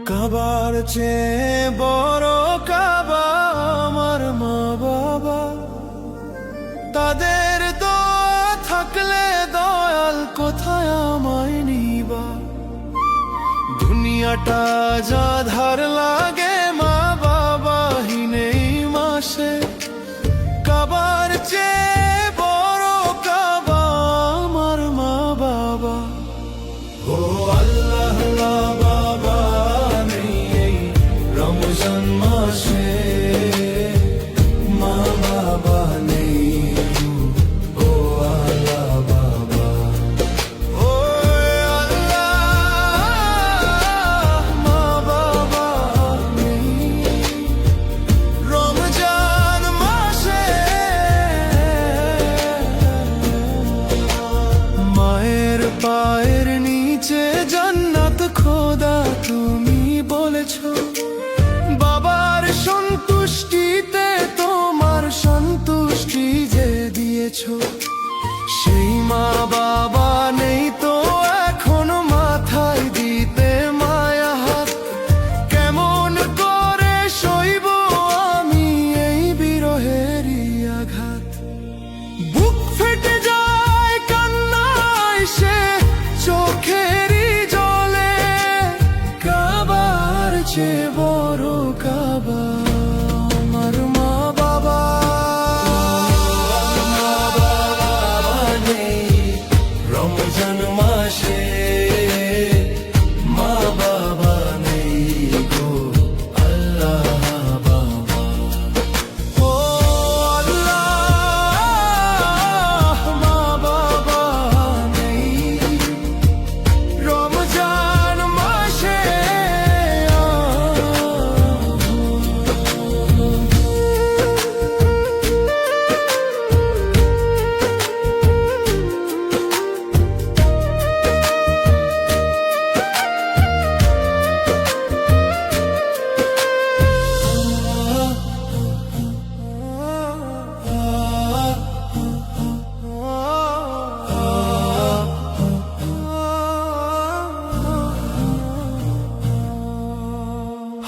কাবার চেয়ে বড় কাবা আমার মা বাবা, তাদের দোয়া থাকলে দয়াল কোথায় আমায় নিবা। দুনিয়াটা যা ধার লাগে মা বাবাহীন এই মাসে, কাবার চেয়ে বড় কাবা আমার মা বাবা। ও আল্লাহ বাবা নেই এই রমজান মাসে, মা বাবা নেই ও আল্লাহ বাবা। ও আল্লাহ মা বাবা নেই রমজান মাসে, মায়ের পায়ের নিচে জান্নাত খোদা তুমি বলেছো, বাবার সন্তুষ্টিতে তোমার সন্তুষ্টি যে দিয়েছো। সেই মা বাবা নেই তো এখনো মাথায় দিতে মায়া হাত, কেমন করে সইব আমি এই বিরহেরই আঘাত। বুক ফেটে যায় কান্নায় সে চোখেরই জলে, কাবার চেয়ে বড় কাবা আমার মা বাবা। মা বাবা নেই রমজান মাসে, মা বাবা নেই গো আল্লাহ বাবা। ও আল্লাহ মা বাবা নেই রমজান মাসে।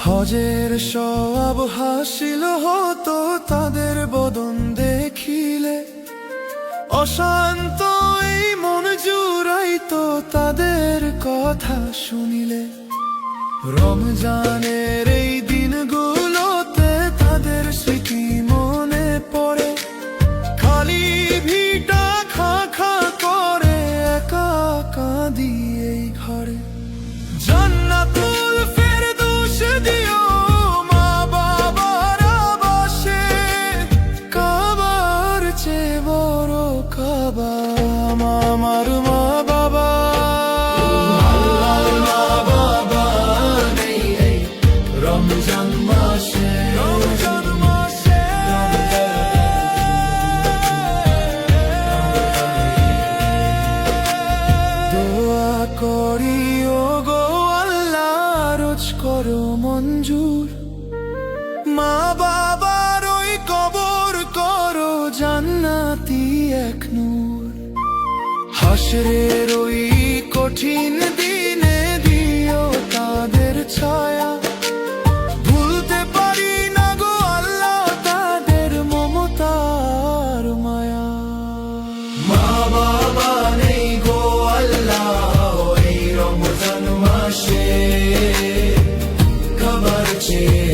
হজের সওয়াব হাসিল হতো তাদের বদন দেখিলে, অশান্ত এই মন জুড়াইতো তাদের কথা শুনিলে। রমজানের এই দিনগুলোতে তাদের স্মৃতি মনে পড়ে, খালি ভিটা খা খা করে একা কাঁদি এই ঘরে। জান্নাতুল ফেরদৌস দিও মা বাবার আবাসে, কাবার চেয়ে বড় কাবা আমার মা বাবা। আল্লাহর মা বাবা নেই এই রমজান মাসে, রমজান মাসে। দোয়া করি ও গো আল্লাহ রোজ করো মঞ্জুর, মা বাবার ওই কবর করো জান্নাতি এক নূর। হাসরের ওই কঠিন দিনে দিও তাদের ছায়া, ভুলতে পারি না গো আল্লাহ তাদের মমতার মায়া। মা বাবা নেই গো আল্লাহ এই রমজান মাসে, কাবার চেয়ে